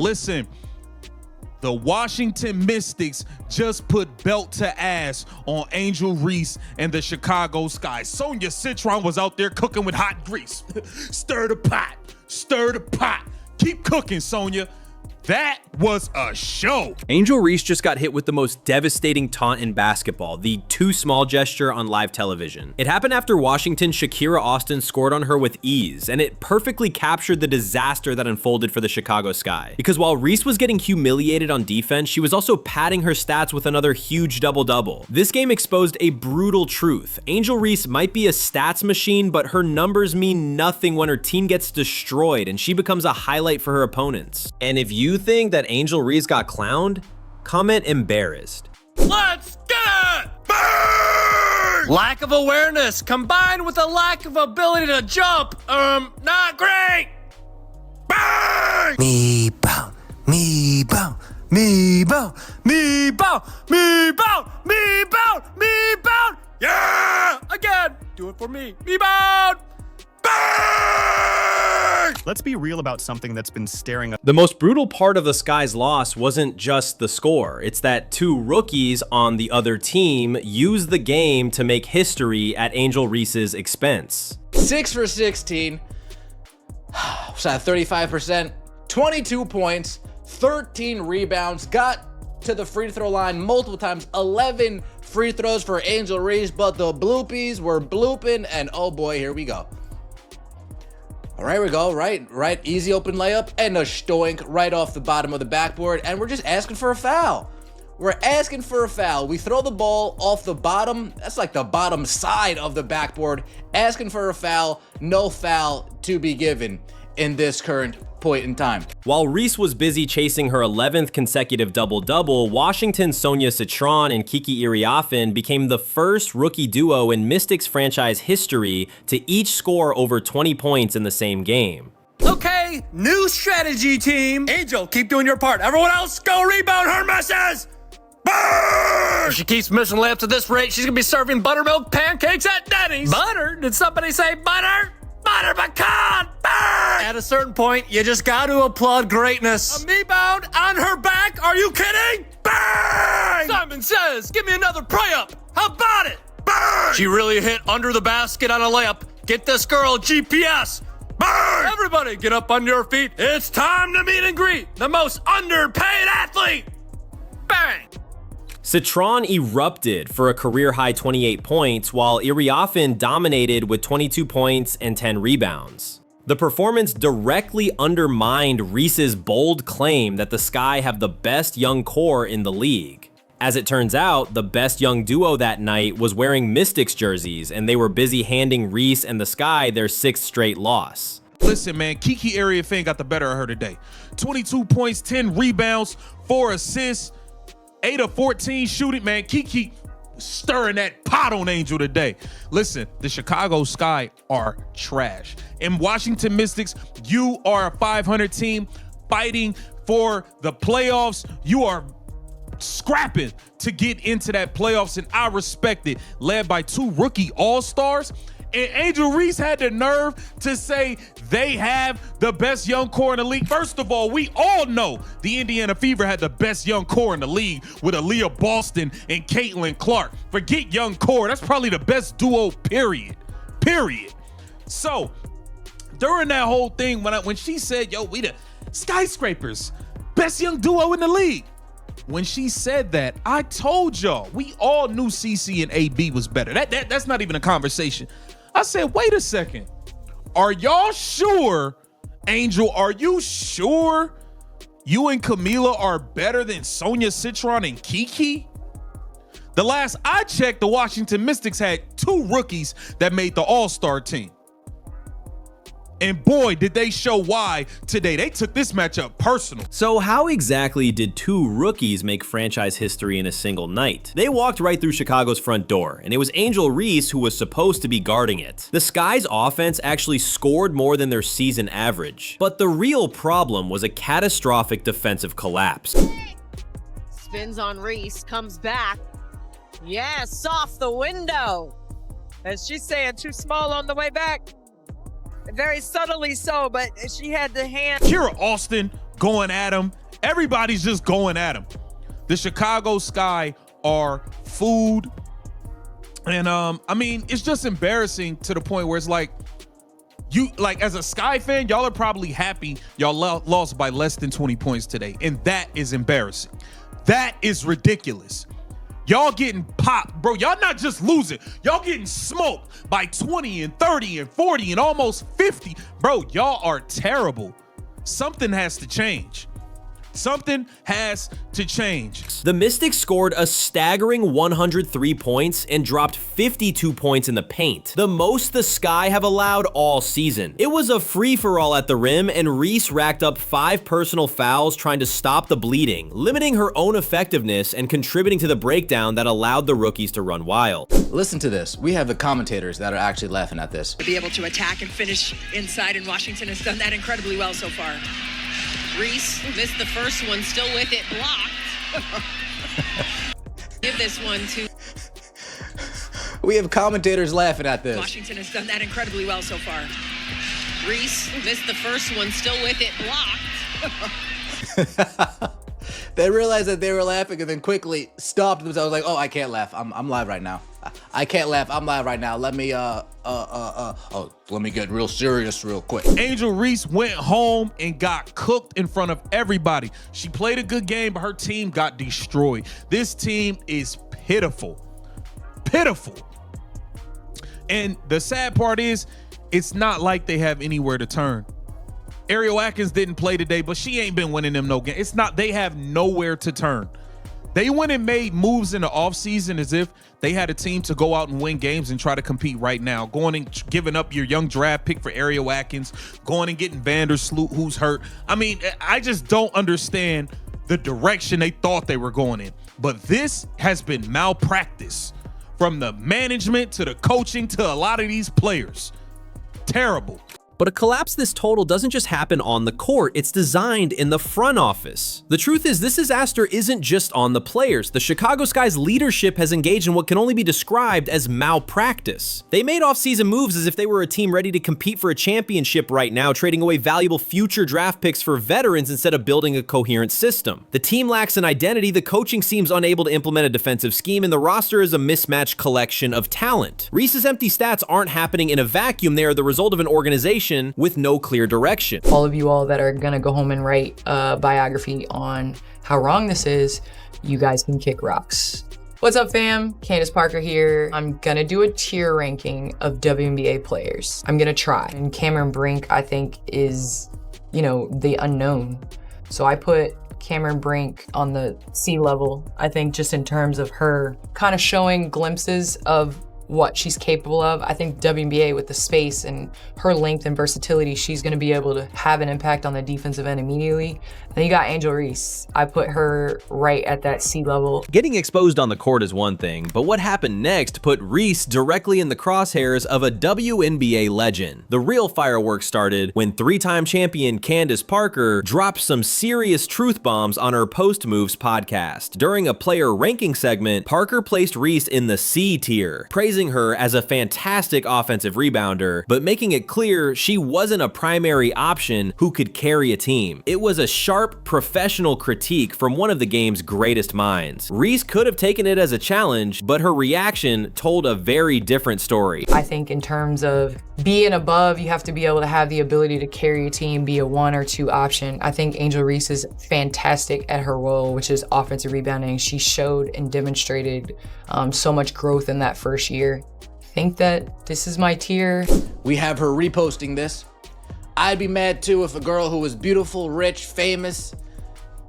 Listen, the Washington Mystics just put belt to ass on Angel Reese and the Chicago Sky. Sonya Citron was out there cooking with hot grease. Stir the pot, stir the pot. Keep cooking, Sonya. That was a show. Angel Reese just got hit with the most devastating taunt in basketball, the too small gesture on live television. It happened after Washington's Shakira Austin scored on her with ease, and it perfectly captured the disaster that unfolded for the Chicago Sky. Because while Reese was getting humiliated on defense, she was also padding her stats with another huge double-double. This game exposed a brutal truth. Angel Reese might be a stats machine, but her numbers mean nothing when her team gets destroyed and she becomes a highlight for her opponents. And if you think that Angel Reese got clowned, comment embarrassed. Let's get it! Burn! Lack of awareness combined with a lack of ability to jump. Not great. Burn! Me bow, me bow, me bow, me bow, me bow, me bow, me bow. Yeah! Again, do it for me. Me bound. Burn! Let's be real about something that's been staring us. The most brutal part of the Sky's loss wasn't just the score. It's that two rookies on the other team used the game to make history at Angel Reese's expense. 6 for 16. Shot 35%, 22 points, 13 rebounds, got to the free throw line multiple times, 11 free throws for Angel Reese, but the bloopies were blooping, and oh boy, here we go. All right, we go, right, easy open layup, and a stoink right off the bottom of the backboard, and we're just asking for a foul. We're asking for a foul. We throw the ball off the bottom, that's like the bottom side of the backboard, asking for a foul, no foul to be given in this current point in time. While Reese was busy chasing her 11th consecutive double-double, Washington's Sonya Citron and Kiki Iriafen became the first rookie duo in Mystics franchise history to each score over 20 points in the same game. Okay, new strategy, team. Angel, keep doing your part. Everyone else, go rebound her misses. Burn! If she keeps missing layups at this rate, she's gonna be serving buttermilk pancakes at Denny's. Butter? Did somebody say butter? Butter pecan! Burn! At a certain point, you just got to applaud greatness. A me-bound on her back? Are you kidding? Bang! Simon says, give me another pray-up. How about it? Burn! She really hit under the basket on a layup. Get this girl GPS. Burn! Everybody get up on your feet. It's time to meet and greet the most underpaid athlete. Bang! Citron erupted for a career-high 28 points, while Iriafen dominated with 22 points and 10 rebounds. The performance directly undermined Reese's bold claim that the Sky have the best young core in the league. As it turns out, the best young duo that night was wearing Mystics jerseys, and they were busy handing Reese and the Sky their 6th straight loss. Listen, man, Kiki Iriafen got the better of her today. 22 points, 10 rebounds, 4 assists, 8 of 14 shooting, man. Kiki stirring that pot on Angel today. Listen, the Chicago Sky are trash. In Washington Mystics, you are a 500 team fighting for the playoffs. You are scrapping to get into that playoffs, and I respect it. Led by 2 rookie all-stars. And Angel Reese had the nerve to say they have the best young core in the league. First of all, we all know the Indiana Fever had the best young core in the league with Aaliyah Boston and Caitlin Clark. Forget young core. That's probably the best duo, period. So during that whole thing, when she said, yo, we the skyscrapers, best young duo in the league. When she said that, I told y'all, we all knew CC and AB was better. That's not even a conversation. I said, wait a second. Are y'all sure, Angel, are you sure you and Camila are better than Sonya Citron and Kiki? The last I checked, the Washington Mystics had 2 rookies that made the All-Star team. And boy, did they show why today. They took this matchup personal. So how exactly did 2 rookies make franchise history in a single night? They walked right through Chicago's front door, and it was Angel Reese who was supposed to be guarding it. The Sky's offense actually scored more than their season average, but the real problem was a catastrophic defensive collapse. Spins on Reese, comes back. Yes, off the window. As she's saying, too small on the way back. Very subtly so, but she had the hand. Kira Austin going at him. Everybody's just going at him. The Chicago Sky are food. And I mean, it's just embarrassing to the point where it's like, you, like, as a Sky fan, y'all are probably happy y'all lost by less than 20 points today. And that is embarrassing. That is ridiculous. Y'all getting popped, bro. Y'all not just losing. Y'all getting smoked by 20 and 30 and 40 and almost 50. Bro, y'all are terrible. Something has to change. Something has to change. The Mystics scored a staggering 103 points and dropped 52 points in the paint, the most the Sky have allowed all season. It was a free-for-all at the rim, and Reese racked up 5 personal fouls trying to stop the bleeding, limiting her own effectiveness and contributing to the breakdown that allowed the rookies to run wild. Listen to this. We have the commentators that are actually laughing at this. To be able to attack and finish inside, and Washington has done that incredibly well so far. Reese missed the first one, still with it, blocked. Give this one to We have commentators laughing at this. Washington has done that incredibly well so far. Reese. Missed the first one, still with it, blocked. They realized that they were laughing and then quickly stopped themselves like, oh, I can't laugh. I'm live right now. I can't laugh. I'm live right now. Let me let me get real serious real quick. Angel Reese went home and got cooked in front of everybody. She played a good game, but her team got destroyed. This team is pitiful. Pitiful. And the sad part is, it's not like they have anywhere to turn. Ariel Atkins didn't play today, but she ain't been winning them no game. It's not, they have nowhere to turn. They went and made moves in the offseason as if they had a team to go out and win games and try to compete right now. Going and giving up your young draft pick for Ariel Atkins, going and getting Vandersloot, who's hurt. I mean, I just don't understand the direction they thought they were going in. But this has been malpractice from the management to the coaching to a lot of these players. Terrible. But a collapse this total doesn't just happen on the court, it's designed in the front office. The truth is, this disaster isn't just on the players. The Chicago Sky's leadership has engaged in what can only be described as malpractice. They made off-season moves as if they were a team ready to compete for a championship right now, trading away valuable future draft picks for veterans instead of building a coherent system. The team lacks an identity, the coaching seems unable to implement a defensive scheme, and the roster is a mismatched collection of talent. Reese's empty stats aren't happening in a vacuum, they are the result of an organization with no clear direction. All of you all that are gonna go home and write a biography on how wrong this is, you guys can kick rocks. What's up, fam? Candace Parker here. I'm gonna do a tier ranking of WNBA players. I'm gonna try. And Cameron Brink, I think, is, you know, the unknown. So I put Cameron Brink on the C level, I think, just in terms of her kind of showing glimpses of what she's capable of. I think WNBA, with the space and her length and versatility, she's going to be able to have an impact on the defensive end immediately. And then you got Angel Reese. I put her right at that C level. Getting exposed on the court is one thing, but what happened next put Reese directly in the crosshairs of a WNBA legend. The real fireworks started when 3-time champion Candace Parker dropped some serious truth bombs on her Post Moves podcast. During a player ranking segment, Parker placed Reese in the C tier, praising her as a fantastic offensive rebounder, but making it clear she wasn't a primary option who could carry a team. It was a sharp professional critique from one of the game's greatest minds. Reese could have taken it as a challenge, but her reaction told a very different story. I think in terms of being above, you have to be able to have the ability to carry a team, be a 1 or 2 option. I think Angel Reese is fantastic at her role, which is offensive rebounding. She showed and demonstrated so much growth in that first year. I think that this is my tier. We have her reposting this. I'd be mad too if a girl who was beautiful, rich, famous,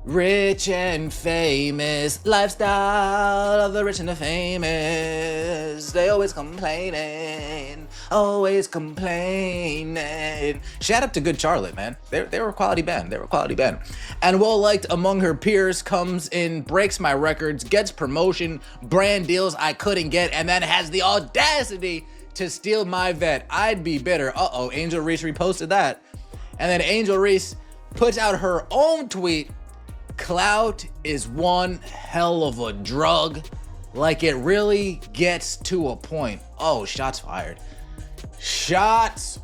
rich and famous, lifestyle of the rich and the famous, they always complaining, always complaining. Shout out to Good Charlotte, man. They were a quality band. They were a quality band. And well liked among her peers, comes in, breaks my records, gets promotion, brand deals I couldn't get, and then has the audacity to steal my vet. I'd be bitter. Uh-oh, Angel Reese reposted that. And then Angel Reese puts out her own tweet. Clout is one hell of a drug. Like, it really gets to a point. Oh, shots fired. Shots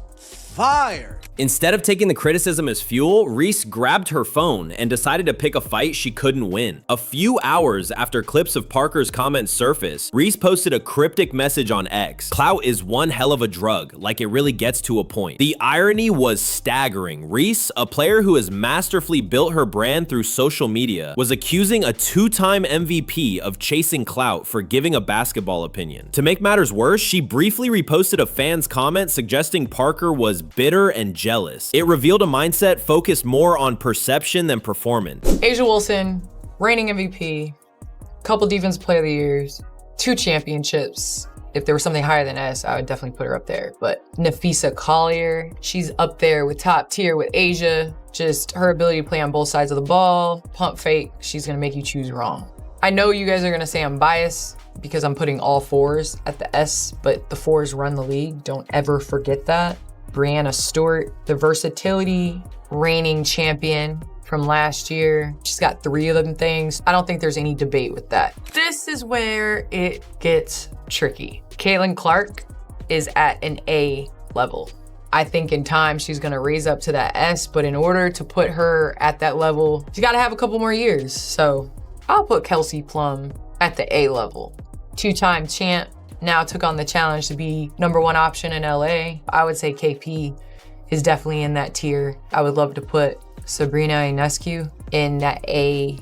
fire. Instead of taking the criticism as fuel, Reese grabbed her phone and decided to pick a fight she couldn't win. A few hours after clips of Parker's comments surfaced, Reese posted a cryptic message on X. Clout is one hell of a drug, like it really gets to a point. The irony was staggering. Reese, a player who has masterfully built her brand through social media, was accusing a two-time MVP of chasing clout for giving a basketball opinion. To make matters worse, she briefly reposted a fan's comment suggesting Parker was bitter and jealous. It revealed a mindset focused more on perception than performance. A'ja Wilson, reigning MVP, couple Defense Player of the Years, 2 championships. If there was something higher than S, I would definitely put her up there. But Nafisa Collier, she's up there with top tier with A'ja. Just her ability to play on both sides of the ball, pump fake, she's gonna make you choose wrong. I know you guys are gonna say I'm biased because I'm putting all 4s at the S, but the 4s run the league. Don't ever forget that. Brianna Stewart, the versatility, reigning champion from last year. She's got 3 of them things. I don't think there's any debate with that. This is where it gets tricky. Caitlin Clark is at an A level. I think in time she's gonna raise up to that S, but in order to put her at that level, she's gotta have a couple more years. So I'll put Kelsey Plum at the A level. 2-time champ, now took on the challenge to be #1 option in LA. I would say KP is definitely in that tier. I would love to put Sabrina Ionescu in that A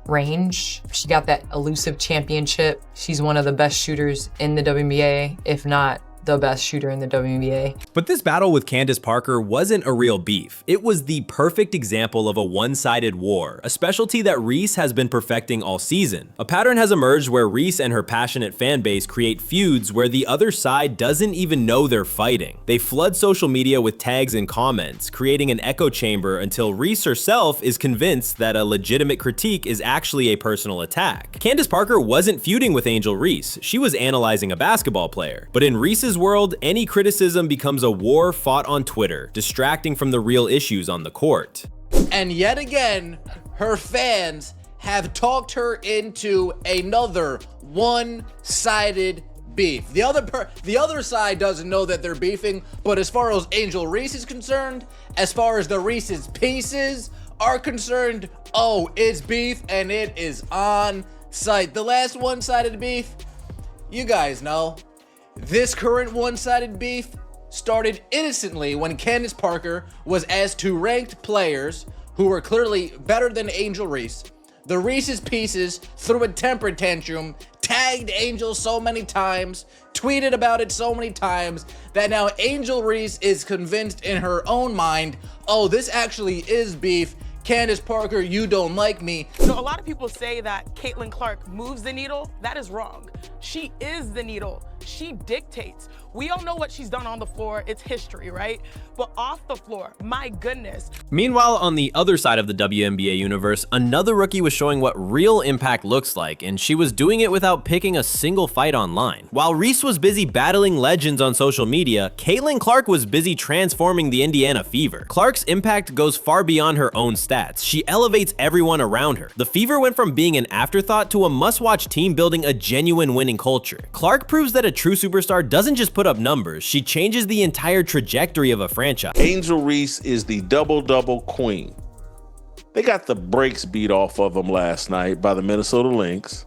range. She got that elusive championship. She's one of the best shooters in the WNBA, if not the best shooter in the WNBA. But this battle with Candace Parker wasn't a real beef. It was the perfect example of a one-sided war, a specialty that Reese has been perfecting all season. A pattern has emerged where Reese and her passionate fan base create feuds where the other side doesn't even know they're fighting. They flood social media with tags and comments, creating an echo chamber until Reese herself is convinced that a legitimate critique is actually a personal attack. Candace Parker wasn't feuding with Angel Reese, she was analyzing a basketball player. But in Reese's world, any criticism becomes a war fought on Twitter, distracting from the real issues on the court. And yet again, her fans have talked her into another one-sided beef. The other side doesn't know that they're beefing, but as far as Angel Reese is concerned, as far as the Reese's Pieces are concerned, oh, it's beef and it is on site. The last one-sided beef, you guys know. This current one-sided beef started innocently when Candace Parker was asked to ranked players who were clearly better than Angel Reese. The Reese's Pieces threw a temper tantrum, tagged Angel so many times, tweeted about it so many times, that now Angel Reese is convinced in her own mind, oh, this actually is beef. Candace Parker, you don't like me. So a lot of people say that Caitlin Clark moves the needle. That is wrong. She is the needle. She dictates. We all know what she's done on the floor. It's history, right? But off the floor, my goodness. Meanwhile, on the other side of the WNBA universe, another rookie was showing what real impact looks like, and she was doing it without picking a single fight online. While Reese was busy battling legends on social media, Caitlin Clark was busy transforming the Indiana Fever. Clark's impact goes far beyond her own stats. She elevates everyone around her. The Fever went from being an afterthought to a must-watch team building a genuine winning culture. Clark proves that a true superstar doesn't just put up numbers, she changes the entire trajectory of a franchise. Angel Reese is the double-double queen. They got the brakes beat off of them last night by the Minnesota Lynx.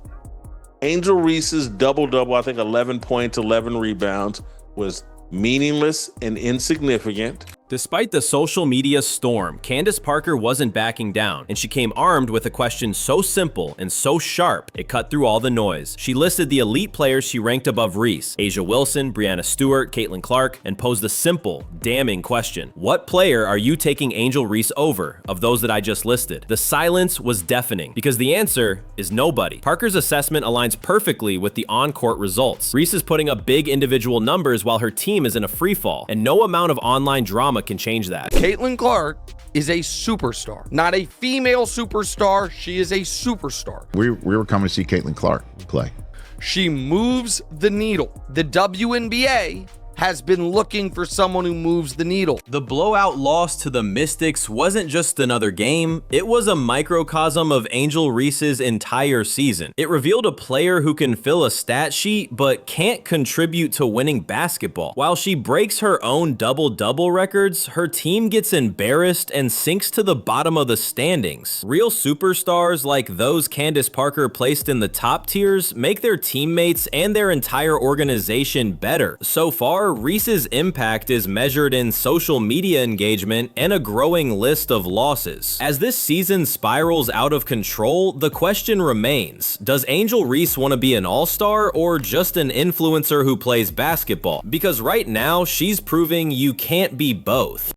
Angel Reese's double-double, I think 11 points, 11 rebounds, was meaningless and insignificant. Despite the social media storm, Candace Parker wasn't backing down, and she came armed with a question so simple and so sharp, it cut through all the noise. She listed the elite players she ranked above Reese, A'ja Wilson, Brianna Stewart, Caitlin Clark, and posed a simple, damning question. What player are you taking Angel Reese over of those that I just listed? The silence was deafening, because the answer is nobody. Parker's assessment aligns perfectly with the on-court results. Reese is putting up big individual numbers while her team is in a free fall, and no amount of online drama can change that. Caitlin Clark is a superstar, not a female superstar. She is a superstar. We were coming to see Caitlin Clark play. She moves the needle. The WNBA has been looking for someone who moves the needle. The blowout loss to the Mystics wasn't just another game, it was a microcosm of Angel Reese's entire season. It revealed a player who can fill a stat sheet but can't contribute to winning basketball. While she breaks her own double-double records, her team gets embarrassed and sinks to the bottom of the standings. Real superstars like those Candace Parker placed in the top tiers make their teammates and their entire organization better. So far, Reese's impact is measured in social media engagement and a growing list of losses. As this season spirals out of control, the question remains, does Angel Reese want to be an all-star or just an influencer who plays basketball? Because right now, she's proving you can't be both.